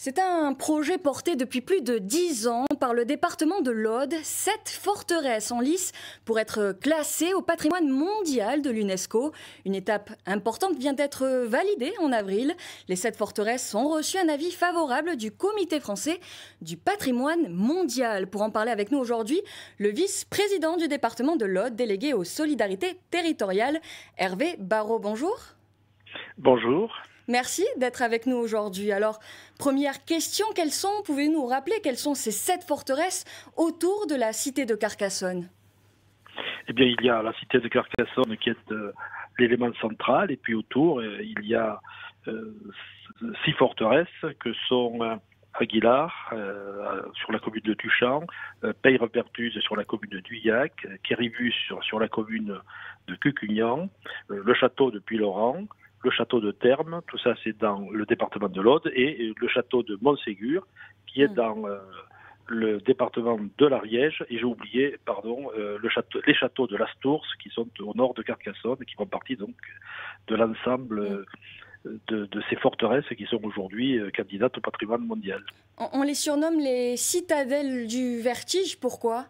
C'est un projet porté depuis plus de 10 ans par le département de l'Aude. 7 forteresses en lice pour être classées au patrimoine mondial de l'UNESCO. Une étape importante vient d'être validée en avril. Les 7 forteresses ont reçu un avis favorable du Comité français du patrimoine mondial. Pour en parler avec nous aujourd'hui, le vice-président du département de l'Aude, délégué aux solidarités territoriales, Hervé Barraud. Bonjour. Bonjour. Merci d'être avec nous aujourd'hui. Alors, première question, pouvez-vous nous rappeler quelles sont ces 7 forteresses autour de la cité de Carcassonne? Eh bien, il y a la cité de Carcassonne qui est l'élément central, et puis autour, il y a 6 forteresses que sont Aguilar, sur la commune de Tuchan, Peyre-Pertuse sur la commune de Duyac, Quéribus sur la commune de Cucugnan, le château de Puylaurent, le château de Termes, tout ça c'est dans le département de l'Aude, et le château de Montségur, qui est dans le département de l'Ariège, et j'ai oublié, les châteaux de l'Astours, qui sont au nord de Carcassonne, et qui font partie donc de l'ensemble de ces forteresses qui sont aujourd'hui candidates au patrimoine mondial. On les surnomme les citadelles du vertige, pourquoi?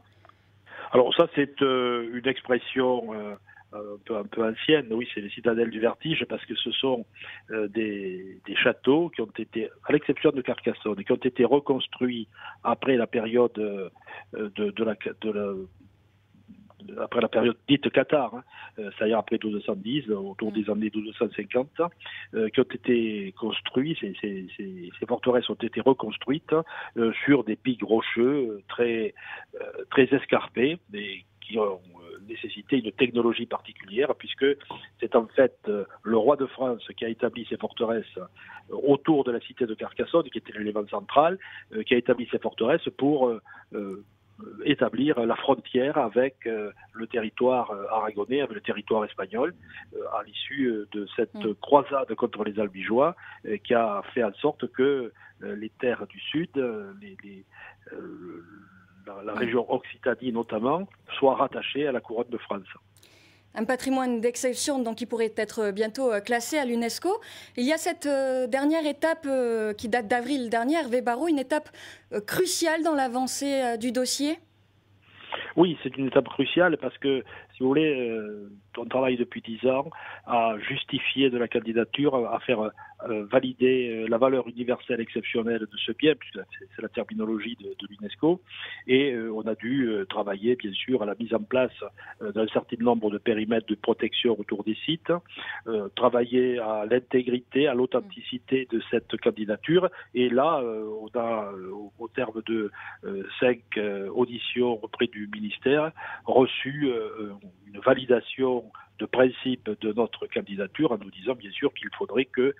Alors ça c'est une expression un peu ancienne, oui, c'est les citadelles du vertige, parce que ce sont des châteaux qui ont été, à l'exception de Carcassonne, qui ont été reconstruits après la période après la période dite cathare, c'est-à-dire après 1210, autour des années 1250, qui ont été construits, ces forteresses ont été reconstruites sur des pics rocheux très escarpés, et qui ont nécessité une technologie particulière, puisque c'est en fait le roi de France qui a établi ces forteresses autour de la cité de Carcassonne, qui était l'élément central, qui a établi ces forteresses pour établir la frontière avec le territoire aragonais, avec le territoire espagnol, à l'issue de cette croisade contre les Albigeois, qui a fait en sorte que les terres du sud, la région Occitanie notamment, soit rattachée à la couronne de France. Un patrimoine d'exception donc qui pourrait être bientôt classé à l'UNESCO. Il y a cette dernière étape qui date d'avril dernier, Hervé Barraud, une étape cruciale dans l'avancée du dossier. Oui, c'est une étape cruciale parce que, si vous voulez, on travaille depuis 10 ans à justifier de la candidature, à faire valider la valeur universelle exceptionnelle de ce bien, puisque c'est la terminologie de l'UNESCO, et on a dû travailler, bien sûr, à la mise en place d'un certain nombre de périmètres de protection autour des sites, travailler à l'intégrité, à l'authenticité de cette candidature, et là, on a, au terme de 5 auditions auprès du ministère, reçu une validation de principe de notre candidature, en nous disant bien sûr qu'il faudrait que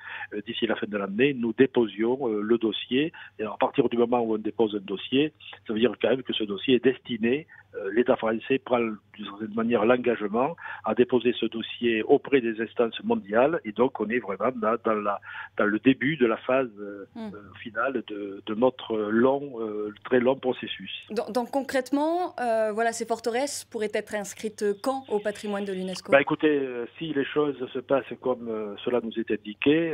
d'ici la fin de l'année, nous déposions le dossier. Et à partir du moment où on dépose un dossier, ça veut dire quand même que ce dossier est destiné, l'État français prend d'une certaine manière l'engagement à déposer ce dossier auprès des instances mondiales, et donc on est vraiment dans le début de la phase finale de notre très long processus. Donc concrètement, ces forteresses pourraient être inscrites quand au patrimoine de l'UNESCO? Écoutez, si les choses se passent comme cela nous est indiqué,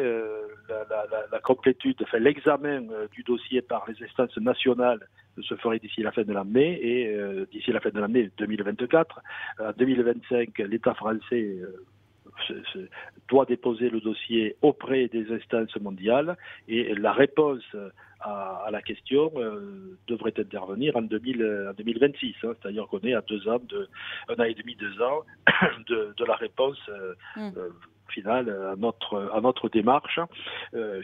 la complétude, l'examen du dossier par les instances nationales se ferait d'ici la fin de l'année, et d'ici la fin de l'année 2024. En 2025, l'État français doit déposer le dossier auprès des instances mondiales, et la réponse à la question devrait intervenir en 2026, c'est-à-dire qu'on est à 2 ans, 1 an et demi, 2 ans de la réponse finale à notre démarche,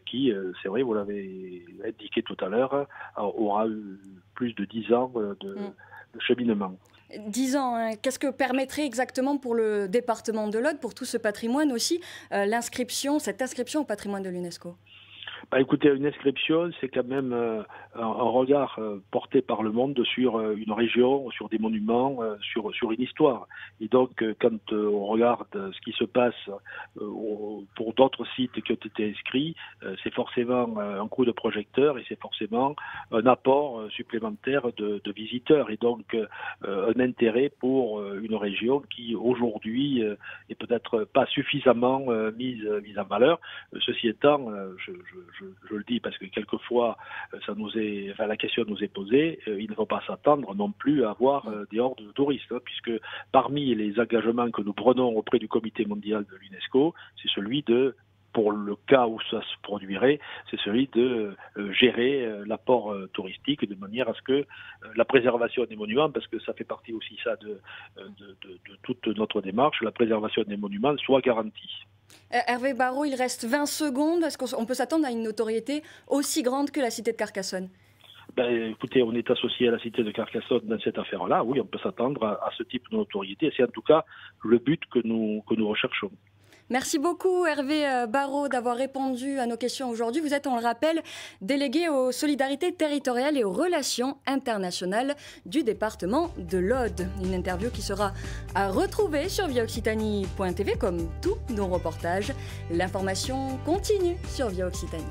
qui, c'est vrai, vous l'avez indiqué tout à l'heure, aura eu plus de 10 ans de cheminement. 10 ans, qu'est-ce que permettrait exactement pour le département de l'Aude, pour tout ce patrimoine aussi, cette inscription au patrimoine de l'UNESCO? Écoutez, une inscription, c'est quand même un regard porté par le monde sur une région, sur des monuments, sur une histoire. Et donc, quand on regarde ce qui se passe pour d'autres sites qui ont été inscrits, c'est forcément un coup de projecteur, et c'est forcément un apport supplémentaire de visiteurs, et donc un intérêt pour une région qui aujourd'hui est peut-être pas suffisamment mise en valeur. Ceci étant, je le dis parce que quelquefois la question nous est posée, il ne faut pas s'attendre non plus à avoir des hordes de touristes, hein, puisque parmi les engagements que nous prenons auprès du comité mondial de l'UNESCO, c'est celui pour le cas où ça se produirait, c'est celui de gérer l'apport touristique de manière à ce que la préservation des monuments, parce que ça fait partie aussi de toute notre démarche, la préservation des monuments soit garantie. Hervé Barraud, il reste 20 secondes. Est-ce qu'on peut s'attendre à une notoriété aussi grande que la cité de Carcassonne ? Écoutez, on est associé à la cité de Carcassonne dans cette affaire-là. Oui, on peut s'attendre à ce type de notoriété. C'est en tout cas le but que nous recherchons. Merci beaucoup Hervé Barraud d'avoir répondu à nos questions aujourd'hui. Vous êtes, on le rappelle, délégué aux solidarités territoriales et aux relations internationales du département de l'Aude. Une interview qui sera à retrouver sur viaoccitanie.tv comme tous nos reportages. L'information continue sur Via Occitanie.